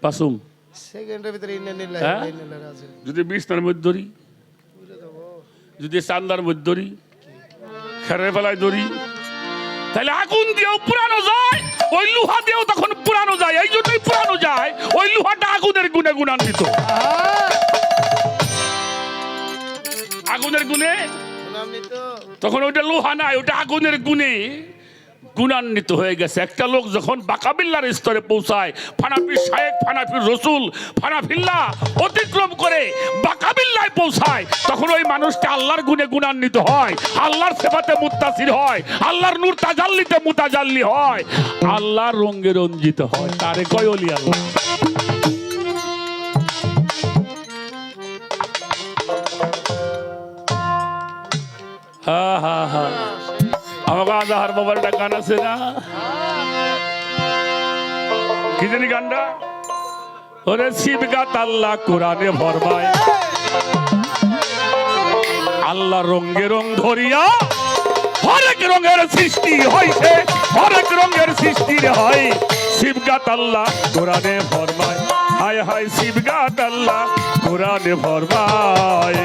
পাসুম সেকেন্ডের ভিতরে হ্যাঁ? যদি বিছনার মধ্যে ধরি, যদি চান্দার মধ্যে ধরি, খেরের বেলায় ধরি, তাহলে আগুন দিয়েও পুরানো যায়, ওই লোহা দিয়েও তখন পুরানো যায়। এই জন্যই পুরানো যায়, ওই লোহাটা আগুনের গুণে গুণান্বিত। আগুনের গুণে তখন ওইটা লোহা নাই, ওটা আগুনের গুণে গুণান্বিত হয়ে গেছে। একটা লোক যখন বাকাবিল্লার স্তরে পৌঁছায়, ফানাফি শায়েখ, ফানাফি রসুল, ফানাফিল্লা অতিক্রম করে বাকাবিল্লায় পৌঁছায়, তখন ওই মানুষটা আল্লাহর গুণে গুণান্বিত হয়, আল্লাহর সেবাতে মুত্তাসির হয়, আল্লাহর নূর তাজাল্লিতে মুতাজাল্লি হয়, আল্লাহর রঙে রঞ্জিত হয়। তারে কয় ওলি আল্লাহ। হা হা হা, আমাকে আজাহার বাবার একটা গান আছে না, কি জানি গানটা, ওরে শিবগাত আল্লাহ কোরআনে ভরমায়, আল্লাহ রঙে রং ধরিয়া হরেক রঙের সৃষ্টি হইছে, হরেক রঙের সৃষ্টি হয়, শিবগাত আল্লাহ কোরআনে ভরমায়, হায় হায় শিবগাত আল্লাহ কোরআনে ভরমায়।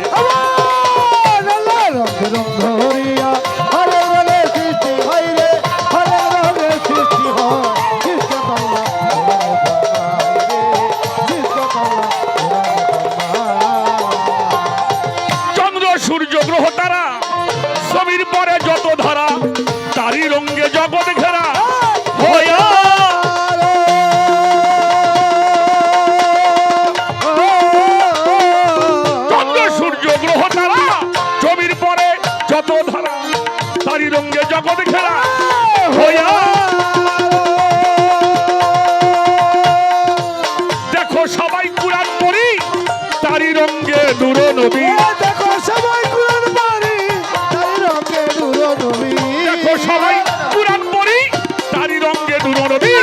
চন্দ্র সূর্য গ্রহ তারা জমির পরে যত ধারা, তারই রঙে জগৎ ঘেরা হইয়া, চন্দ্র সূর্য গ্রহ তারা জমির পরে যত ধারা, তারই রঙে জগৎ ঘেরা হইয়া, দেখো সবাই কুরআন পড়ি, তারই রঙে নূর নবী, দেখো সবাই কুরআন পড়ি, তারই রঙে নূর নবী, দেখো সবাই কুরআন পড়ি, তারই রঙে নূর নবী,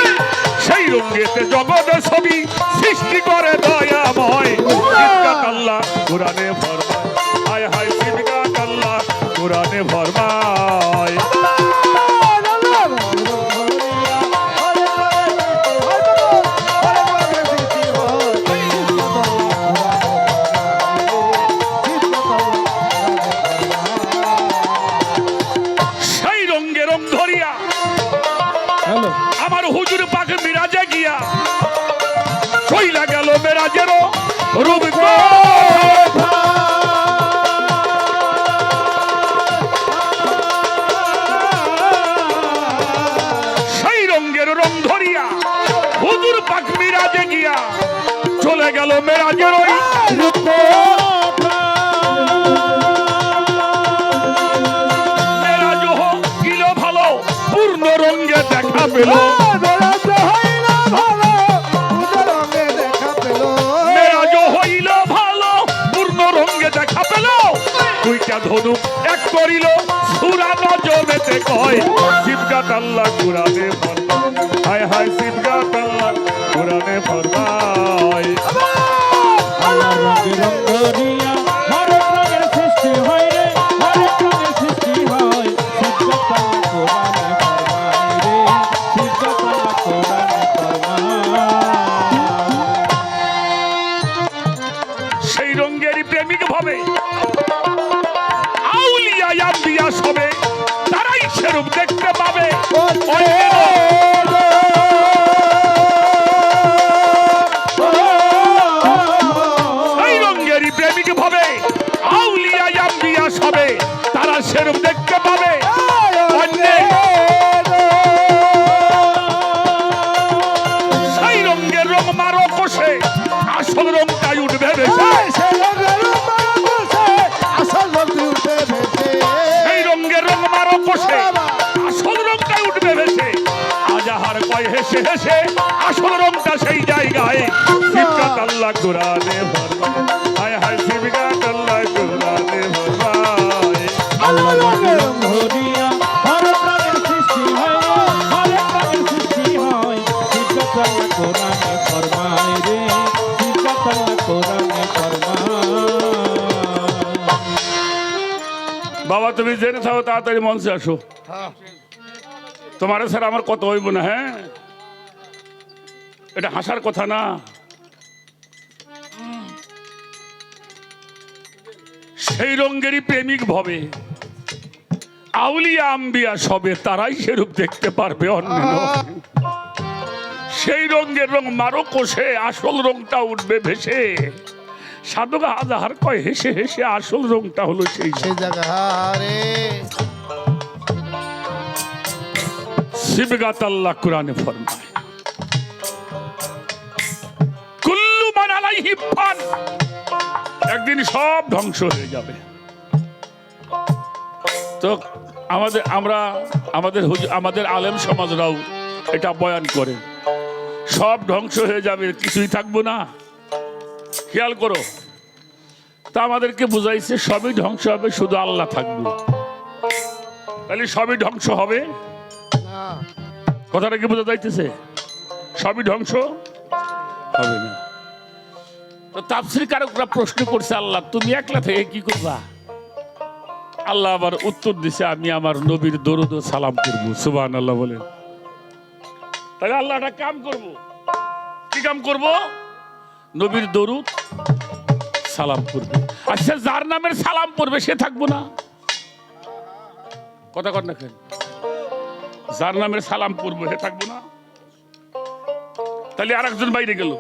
সেই রঙেতে জগৎ ছবি সৃষ্টি করে দয়াময়, শিবগাত আল্লাহ কোরআনে ভরমায়, হায় হায় শিবগাত আল্লাহ কোরআনে ভরমায়। সেই রঙে রং ধরিয়া আমার হুজুর পাক মিরাজে গিয়া চইলা গেল মেরাজেরও রূপ কথা, সেই রঙের রং ধরিয়া হুজুর পাক মিরাজে গিয়া চলে গেল মেরাজের ওই রূপ কথা। মেরাজ হইল ভালো, পূর্ণ রঙে দেখা পেল, মেরাজ হইল ভালো, পূর্ণ রঙে দেখা পেল, দুইটা ধনু এক করিল, সূরা নজমেতে কয়, শিবগাত আল্লাহ কোরআনে ফরমায়, হায় হায় শিবগাত আল্লাহ কোরআনে ফরমায়। আল্লাহর রঙে রং ধরিয়া হরেক রঙের সৃষ্টি হয় রে, হরেক রঙের সৃষ্টি হয়, শিবগাত আল্লাহ কোরআনে ফরমায় রে, শিবগাত আল্লাহ কোরআনে ফরমায়। সেই রঙের প্রেমিক ভাবে আউলিয়া আম্বিয়া সবে, তারাই সেরূপ দেখতে পাবে। সেই রঙের প্রেমিক ভাবে আউলিয়া আম্বিয়া সবে, তারা সেরূপ দেখতে পাবে। সেই রঙের রং মারো কষে, আসল রংটাই উঠবে ভেসে, সেই রঙের রং মারো কষে, আসল রংটাই উঠবে ভেসে, আজাহার কয় হেসে হেসে, আসল রংটা সেই জায়গায়, শিবগাত আল্লাহ কোরআনে ভরমায়, হায় হায় শিবগাত আল্লাহ কোরআনে ভরমায়। আল্লাহর রঙে রং ধরিয়া হরেক রঙের সৃষ্টি হয় রে, হরেক রঙের সৃষ্টি হয়, শিবগাত আল্লাহ কোরআনে ফরমায় রে, শিবগাত আল্লাহ কোরআনে ফরমায়। বাবা তুমি জেনে থাকো, তাড়াতাড়ি মঞ্চে আসো, তোমার স্যার আমার কত হইব না। হ্যাঁ, এটা হাসার কথা না, সেই রঙেরই প্রেমিক ভবে আউলিয়া আম্বিয়া সবে তারাই সেরূপ দেখতে পারবে, অন্য নয়। সেই রঙের রং মারো কোষে, আসল রংটা উঠবে ভেসে। সাধক হাজার কয় হেসে হেসে, আসল রংটা হলো সেই জায়গা রে। সিবগাত আল্লাহ কোরআনে ফরমায়, কুল্লু মান আলাইহি ফান, একদিন সব ধ্বংস হয়ে যাবে। তো আমাদের আলেম সমাজরাও এটা বয়ান করে, সব ধ্বংস হয়ে যাবে, কিছুই থাকবো না। খেয়াল করো, তা আমাদেরকে বুঝাইছে সবই ধ্বংস হবে, শুধু আল্লাহ থাকবে। তাহলে সবই ধ্বংস হবে, কথাটা কি বোঝা যাইতেছে? সবই ধ্বংস হবে না। তো তাফসীর কারকরা প্রশ্ন করছে, আল্লাহ তুমি একলা থেকে কি করবা? আল্লাহ আবার উত্তর দিছে, আমি আমার নবীর দরুদ ও সালাম করবো। সুবহানাল্লাহ বলেন। তাহলে আল্লাহ একটা কাম করবো, কি কাম করবো? নবীর দরুদ সালাম করবে। আচ্ছা, যার নামের সালাম পড়বে সে থাকবো না? কথা কর না কেন? যার নামের সালাম পড়বো সে থাকবো না? তাহলে আর একজন বাইরে গেল।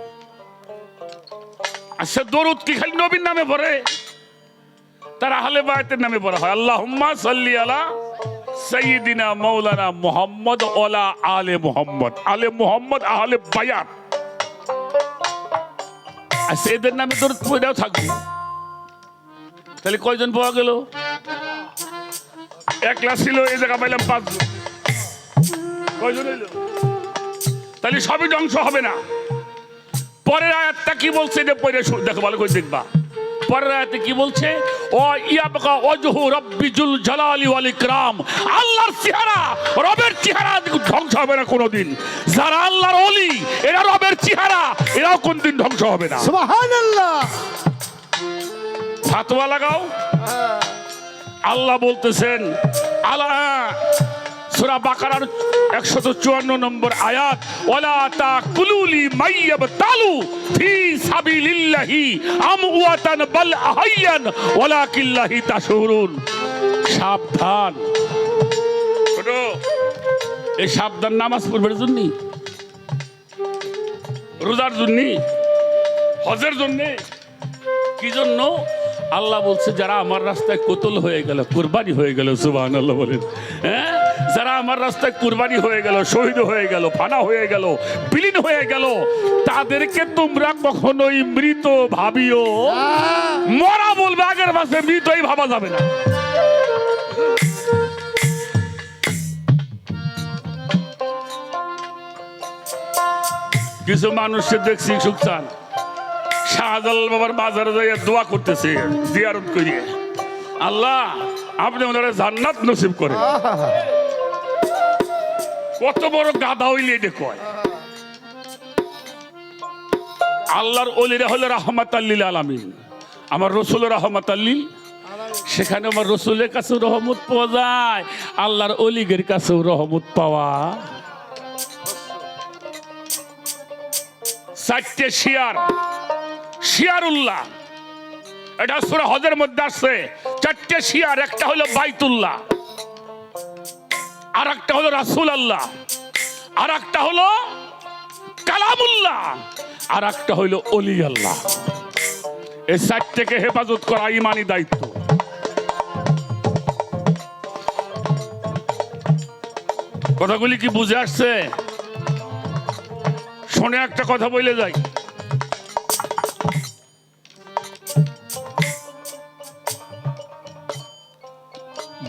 আচ্ছা, দরুদ কি খালি নবীর নামে পড়ে? তার আহলে বায়াতের নামে পড়া হয়। আল্লাহুম্মা সাল্লি আলা সাইয়্যিদিনা মাওলানা মুহাম্মদ ওয়ালা আলে মুহাম্মদ। আলে মুহাম্মদ আহলে বায়াত, আচ্ছা এদের নামে দরুদ পড়াও থাকবে। তাহলে কয়জন পাওয়া গেল? একলা ছিল, এই জায়গা পাইলাম 5 জন। কয়জন হইল? তাহলে সবই ধ্বংস হবে না। পরের আয়াতটা কি বলছে? দেখো ভালো করে দেখবা। পরের আয়াতে কি বলছে? ও ইয়াবকা ওয়াজহু রাব্বিজুল জালালি ওয়াল ইকরাম, আল্লাহর চেহারা, রবের চেহারা ধ্বংস হবে না কোনোদিন। যারা আল্লাহর ওলি, এরা রবের চেহারা, এরাও কোনদিন ধ্বংস হবে না। সুবহানাল্লাহ। ফাতোয়া লাগাও। আল্লাহ বলতেছেন, আলা সূরা বাকারার 154 নম্বর আয়াত, ওয়ালা তাকুলুলি মাইয়াবতালু ফি সাবিলিল্লাহি আমওয়াতান বাল আহয়ান ওয়ালাকিল্লাহি তাশউরুন। সাবধান, ছোট এই সাবধান নামাজ পড়বার জন্য, রোজার জন্য, হজের জন্য, কি জন্য? আল্লাহ বলছে যারা আমার রাস্তায় কোতল হয়ে গেল, কুরবানি হয়ে গেল। সুবহানাল্লাহ বলেন। হ্যাঁ, যারা আমার রাস্তায় কুরবানি হয়ে গেল, শহীদ হয়ে গেল, ফানা হয়ে গেল, বিলীন হয়ে গেল, তাদেরকে তোমরা কখনোই মৃত ভাবিও। মরা বলবে, আগের মাসে মৃতই ভাবা যাবে না। কিছু মানুষকে দেখছি সুখসান শাহজালাল বাবার বাজারে যাইয়া দোয়া করতেছে, জিয়ারত করিয়ে, আল্লাহ আপনি ওনারা জান্নাত নসিব করেন। কত বড় গাধা হইলে এটা কয়। আল্লাহর ওলিরা হলো রাহমাতাল লিল আলামিন, আমার রাসূল রাহমাতাল লিল, সেখানে আমার রাসূলের কাছেও রহমত পাওয়া যায়, আল্লাহর ওলিদের কাছেও রহমত পাওয়া। 4টে শিয়ারুল্লাহ, এটা সূরা হজের মধ্যে আছে। 4টে শিয়ার, একটা হলো বাইতুল্লাহ, আর একটা হলো রাসূল আল্লাহ, আর একটা হলো কালামুল্লাহ, আর একটা হলো ওলি আল্লাহ। এই 4টেকে হেফাজত করা ইমানি দায়িত্ব। কথাগুলি কি বুঝে আসছে? শুনে একটা কথা বলে যাই।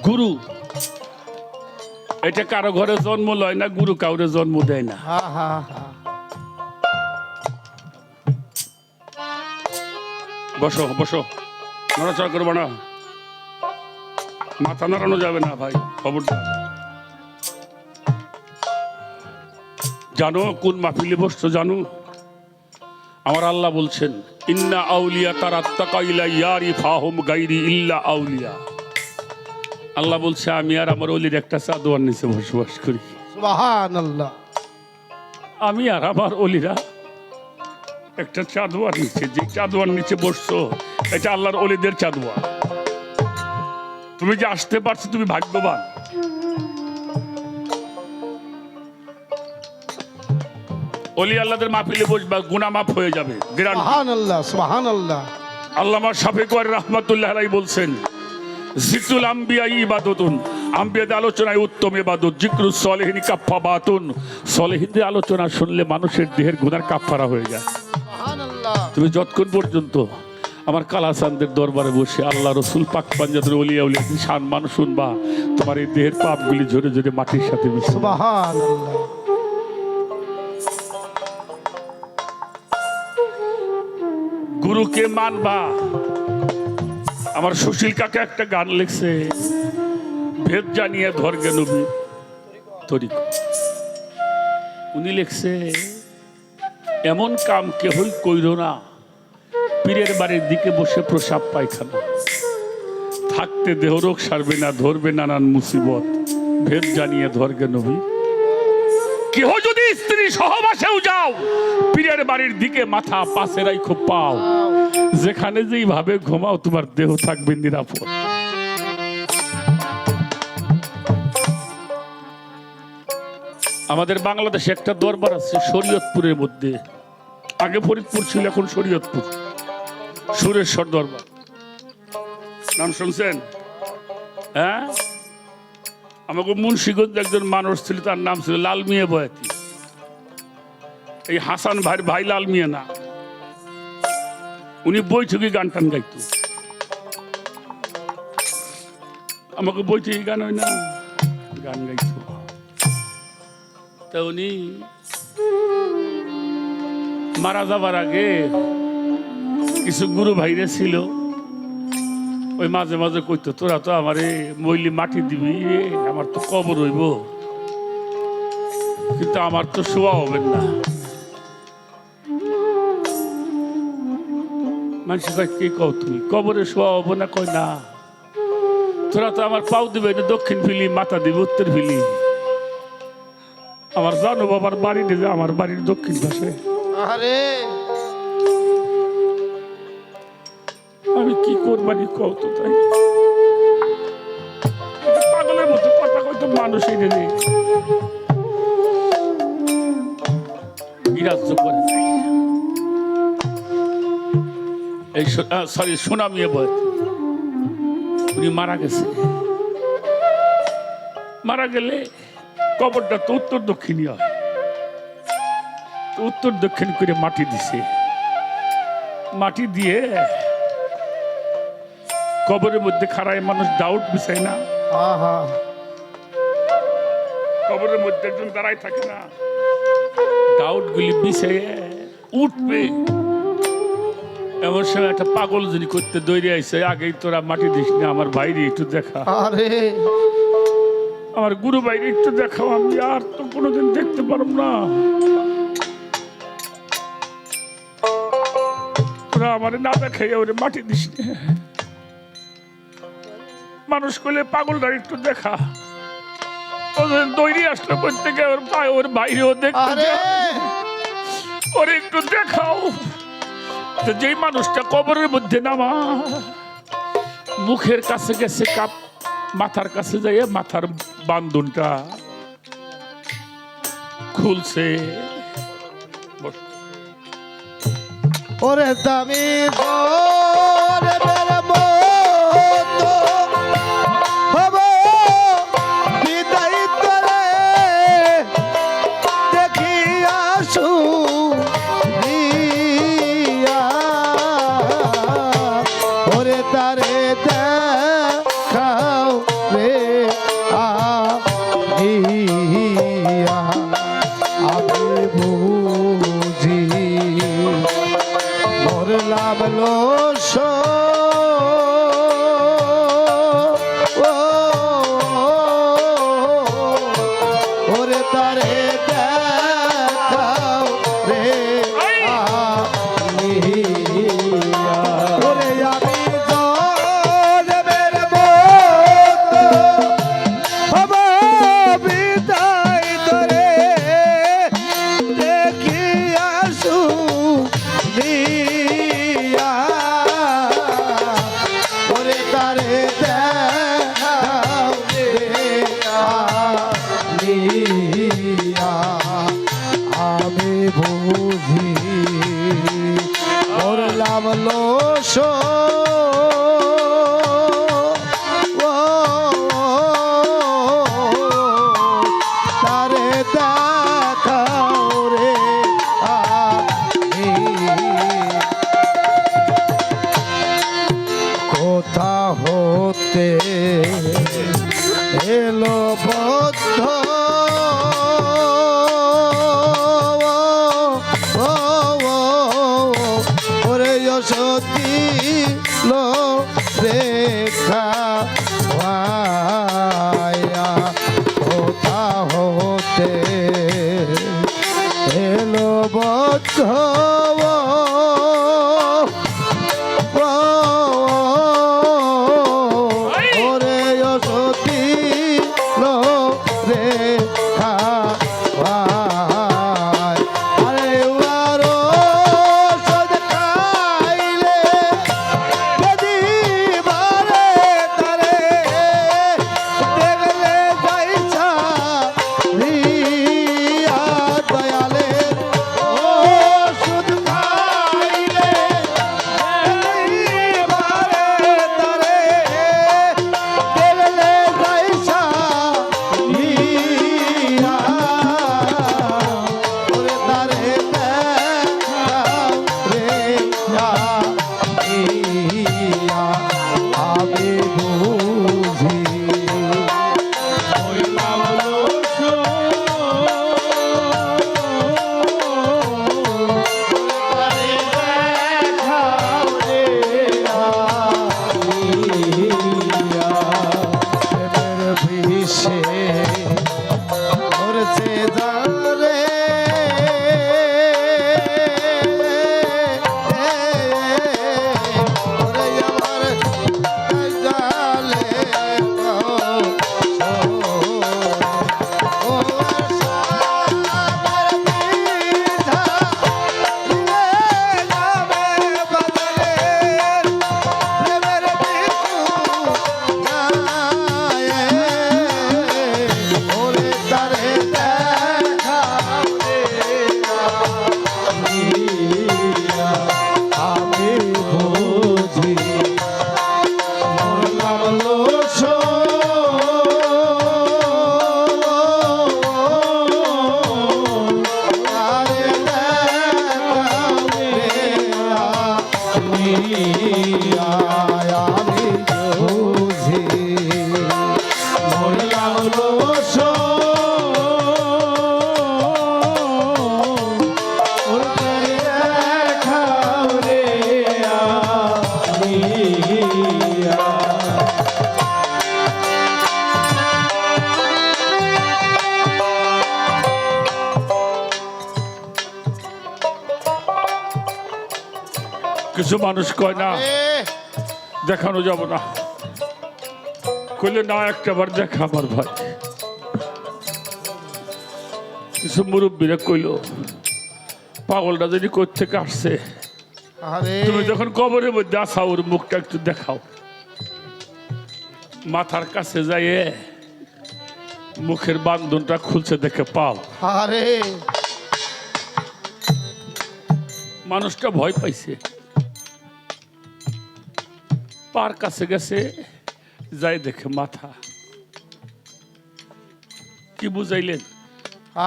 গুরু এটা কারো ঘরে জন্ম লয় না, গুরু কাউরে জন্ম দেয় না। বসো বসো, নড়াচড়া করবো না, মাথা নাড়ানো যাবে না ভাই, খবরদার। জানো কোন মাহফিলে বসছো জানো? আমার আল্লাহ বলছেন, ইন্না আউলিয়া তারাত্তাকা ইলা ইয়ারিফাহুম গায়রি ইল্লা আউলিয়া। আল্লাহ বলছে আমি আর আমার ওলির একটা চাদোয়ার নিচে বসবাস করি। সুবহানাল্লাহ। আমি আর আমার ওলিরা একটা চাদোয়ার নিচে, যে চাদোয়ার নিচে বসছো এটা আল্লাহর ওলিদের চাদোয়া। তুমি যে আসতে পারছো তুমি ভাগ্যবান। অলি আল্লাহদের মাহফিলে বসবা, গুনাহ মাফ হয়ে যাবে। সুবহানাল্লাহ সুবহানাল্লাহ। আল্লামা শাফিক ওয়ারি রাহমাতুল্লাহ আলাইহি বলছেন, জিকরুল আম্বিয়া ইবাদাতুন, আম্বিয়াদের আলোচনায় উত্তম ইবাদত, জিকরুস সলিহিন কাফফারাতুন, সলিহিনদের আলোচনা শুনলে মানুষের দেহের গুনার কাফফারা হয়ে যায়। সুবহানাল্লাহ। তুমি যতক্ষণ পর্যন্ত আমার কালাচাঁদের দরবারে বসে আল্লাহ রসুল পাক পাঞ্জাতের ওলিয়া উলিয়া শান মান শুনবা, তোমার এই দেহের পাপগুলি ঝরে ঝরে মাটির সাথে মিশবে। সুবহানাল্লাহ। গুরুকে মানবা। আমার সুশীল কাকা একটা গান লিখছে, ভেদ জানিয়ে ধর্গে নবী তরিক। উনি লিখছে, এমন কাম কেহই কইরো না, পীরের বাড়ির দিকে বসে প্রসাব পায়খানা, থাকতে দেহরোগ সারবে না, ধরবে নানান মুসিবত, ভেদ জানিয়ে ধর্গে নবী। কেহ যদি স্ত্রী সহবাসেও যাও, পীরের বাড়ির দিকে মাথা পাশে রাইখো পাও, যেখানে যেইভাবে ঘুমাও তোমার দেহ থাকবে নিরাপদ। আমাদের বাংলাদেশে একটা দরবার আছে শরীয়তপুরের মধ্যে, আগে ফরিদপুর ছিল, এখন শরীয়তপুর, সুরেশ্বর দরবার। নাম শুনছেন? হ্যাঁ, আমাকে মুন্সিগঞ্জ একজন মানুষ ছিল, তার নাম ছিল লাল মিয়া বয়াতি। এই হাসান ভাইয়ের ভাই লাল মিয়া না, উনি বৈঠকি গান টান গাইত। আমাকে বৈঠকি গান হয় না, গান গাইত। তা উনি মারা যাবার আগে কিছু গুরু ভাইরে ছিল, ওই মাঝে মাঝে কইতো, তোরা তো আমারে মইলি মাটি দিবি, আমার তো কবর হইব, কিন্তু আমার তো শোয়া হবে না। মানুষ কয়, কে কও তুমি কবরে শোয়া হবো না? কয় না, তোরা তো আমার পাও দিবে না, দক্ষিণ ফিলি, মাথা দিবে উত্তর ফিলি। আমার জানো বাবার বাড়ি নেবে, আমার বাড়ির দক্ষিণ পাশে। আরে আমি কি করবানি কও তো? তাই পাগলের মতো কথা কইতো মানুষ, এনে নেই বিরাজ্য করে। এই সরি সোনামিয়া বয়, উনি মারা গেছে। মারা গেলে কবরটা তো উত্তর দক্ষিণই হয়, উত্তর দক্ষিণ করে মাটি দিছে। মাটি দিয়ে কবরের মধ্যে খাড়ায় মানুষ ডাউট বিছায় না, আহা কবরের মধ্যে একজন দাঁড়ায় থাকে না, ডাউট গুলি বিছায় উঠবে। এমন সময় একটা পাগল যিনি করতে দৌড়ে আইছে, আগেই তোরা মাটি দিস না, আমার বাইরে একটু দেখা, আরে আমার গুরু বাইরে একটু দেখাও, আমি আর তো কোনোদিন দেখতে পারব না। তোরা আমার না দেখাই ওরে মাটি দিস না। মানুষ করলে পাগলটা একটু দেখা, ওদের দৌড়ে আসলো করতে গিয়ে ওর পায়ে ওর বাইরেও দেখতে আরে যায়, ওরে একটু দেখাও। তো যেই মানুষটা কবরের মধ্যে নামা, মুখের কাছে গেছে কাপ, মাথার কাছে যাইয়ে মাথার বান্ধনটা খুলছে। ওরে দামি গোরে মেরে মতো হব বিদায় তোরে দেখি আসু ওরে তারে দেখাও রে আহিয়া আমি বুঝি মরলাম লোস ওরে তারে দেখাও রে আহিয়া ওরে আমি জলের মতো হব বিদায় তোরে দেখি আসু দিয়া নামলো তারে দেখাও রে আমি কোথা হতে এলো বদ্ধ ওরে সতী লো রেখা ভায়া কোথা হতে এলো বদ্ধ ওরে সতী লো রেখা ভাই আরে উয়ারো সদ খাইলে যদি বারে তারে দেখলে যাইছা রিয়া দয়ালে ও সুদ খাইলে যদি বারে তারে দেখলে যাইছা রিয়া ওরে তারে দেখাও রে ইয়া আমি বুঝি তারে দেখাও রে ইয়া প্রেমের বিষে ধরছে জারে ওরে আমার জালে ও সাবার পিঠা লে যাবে বদলে প্রেমের পিছু যায় ওরে তারে দেখাও রে আমি বুঝি মোর লাগলো আরে দেখাও রে আমি বুঝি মোর লাগলো দেখাও রে কিছু মানুষ কয় না দেখানো যাব না, কইলে না একটাবার দেখা আমার ভাই। কিছু মুরব্বীরা কইল পাগলটা যদি কোথ থেকে আসছে, আরে তুমি যখন কবরের মধ্যে আসা ওর মুখটা একটু দেখাও। মাথার কাছে যাইয়ে মুখের বান্ধনটা খুলছে দেখে পাও। আরে মানুষটা ভয় পাইছে, পার কাছে গেছে, যাই দেখে মাথা। কি বুঝাইলেন?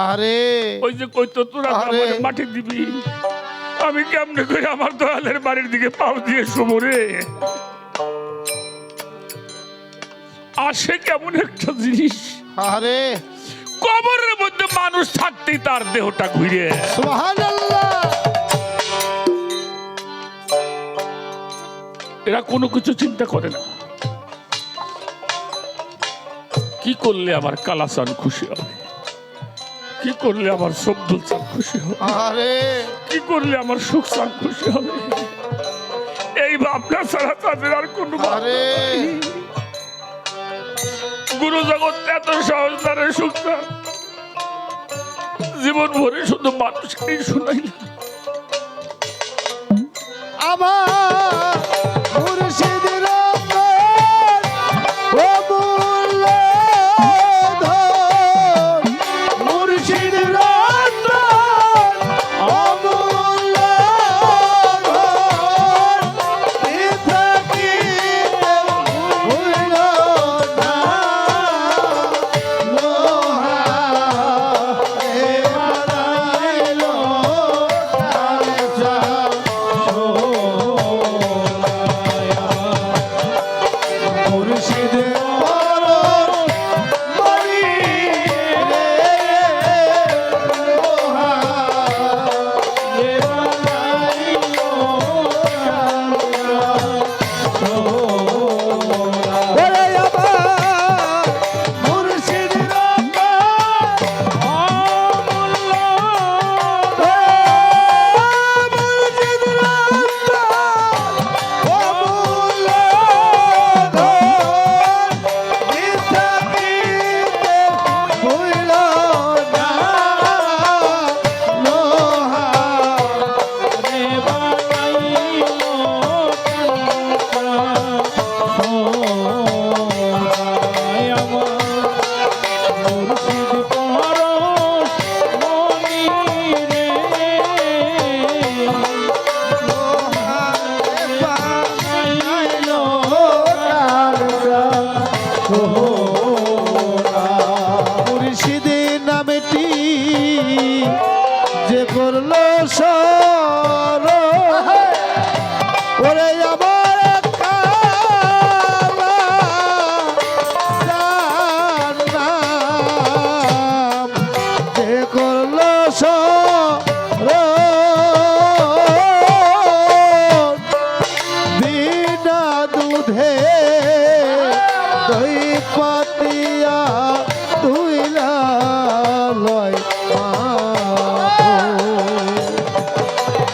আরে ওই যে কইতো তোরা আরে। আমারে মাটি দিবি, আমি কেমনে করে আমার দয়ালের বাড়ির দিকে পাও দিয়ে শুমরে। আসে কেমন একটা জিনিস, আরে কবরের মধ্যে মানুষ থাকতেই তার দেহটা ঘুরে। সুবহানাল্লাহ এরা কোনো কিছু চিন্তা করে না। কি করলে আমার কালাচান খুশি হবে, কি করলে আমার সবদুল চান খুশি হবে, আরে কি করলে আমার সুখ চান খুশি হবে, এই ভাবনা ছাড়া তাদের আর কোনো আরে গুরু জগৎ এত সহজ তারে সুখ চান। জীবন ভরে শুধু মানুষকেই শুনাইলাম। আমার মুর্শিদের অমূল্য ধন, মুর্শিদের অমূল্য ধন।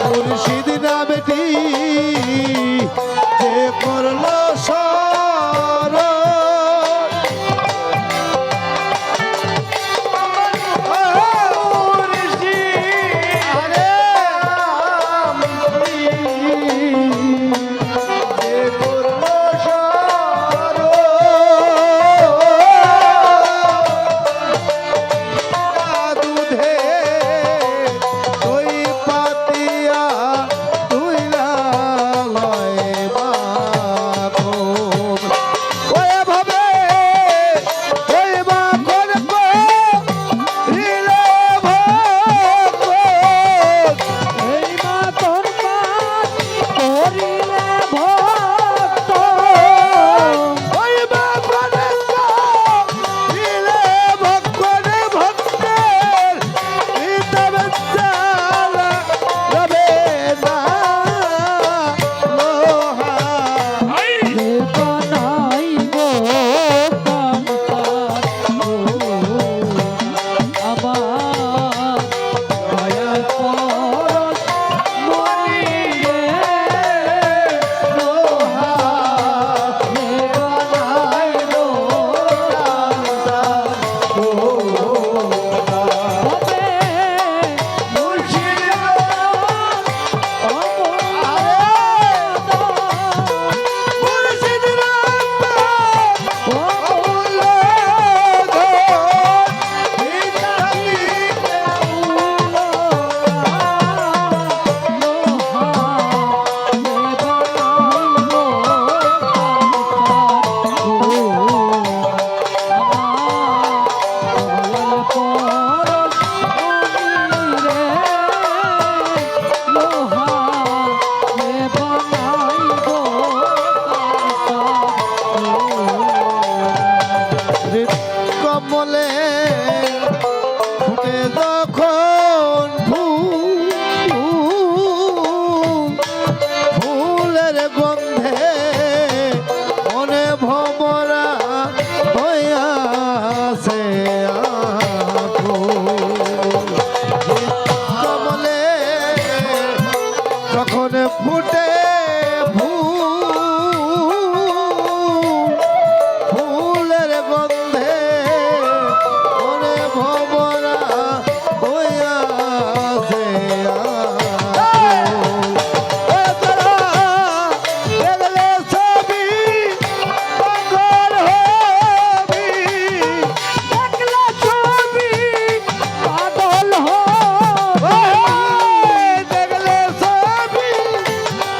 মুর্শিদ নামটি যে করলো স্মরণ কমলে ফুটে যখন ফুলের গন্ধে মনে ভমরা হইয়াছে কমলে যখন ফুটে ফুলের গন্ধে মনে ভমরা হইয়াছে দেখলে ছবি পাগল হবি দেখলে ছবি পাগল হবি দেখলে ছবি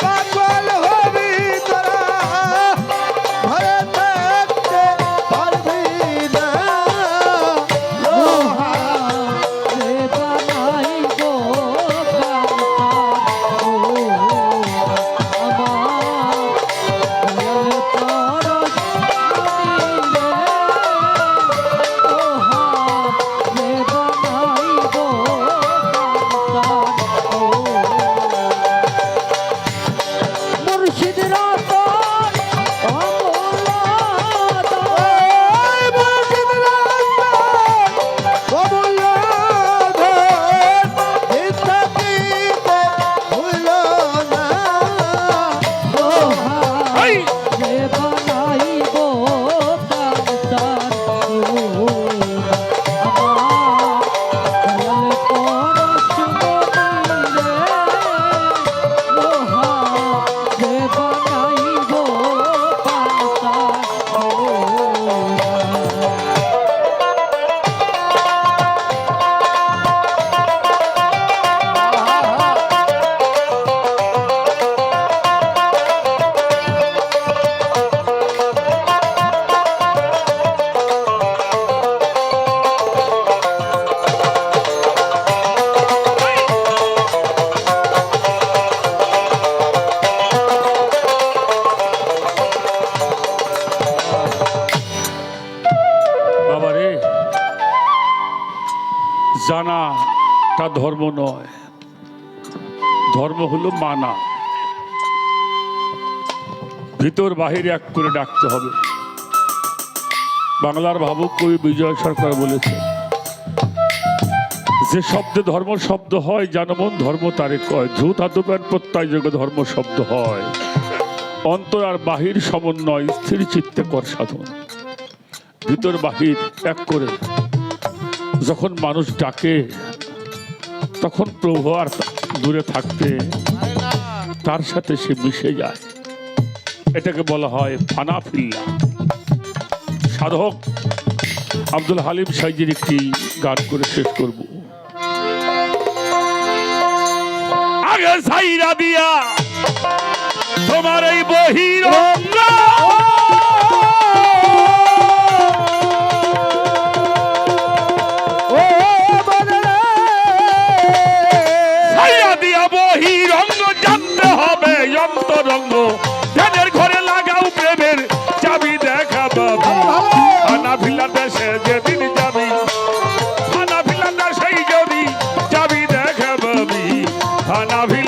পাগল হবি তোরা ঘরে থাকতে পারবি না লোহা বাবারে জানাটা ধর্ম নয়, ধর্ম হলো মানা। ভিতর বাহিরে এক করে ডাকতে হবে। বাংলার ভাবুক কবি বিজয় সরকার বলেছে, যে শব্দে ধর্ম শব্দ হয় জানমন ধর্ম তারে কয় ধ্রুত আদবের প্রত্যয় যোগে ধর্ম শব্দ হয় অন্তর আর বাহির সমন্বয় স্থির চিত্তে কর সাধন ভিতর বাহির এক করে যখন মানুষ ডাকে তখন প্রভু আর দূরে থাকতে তার সাথে সে মিশে যায় এটাকে বলা হয় ফানা ফিল্লা সাধক আব্দুল হালিম সাইজির একটি গান করে শেষ করব আগে সাইরা দিয়া তোমার এই বহিরঙ্গ সাইরা দিয়া বহিরঙ্গ জানতে হবে অন্তরঙ্গ ধ্যানের ঘরে লাগাও প্রেমের চাবি দেখা বাবু ফানা ফিল্লা দেশে যেদিন যাবি ফানা ফিল্লা দেশে যদি যাবি দেখা বাবি ফানা ফিল্লা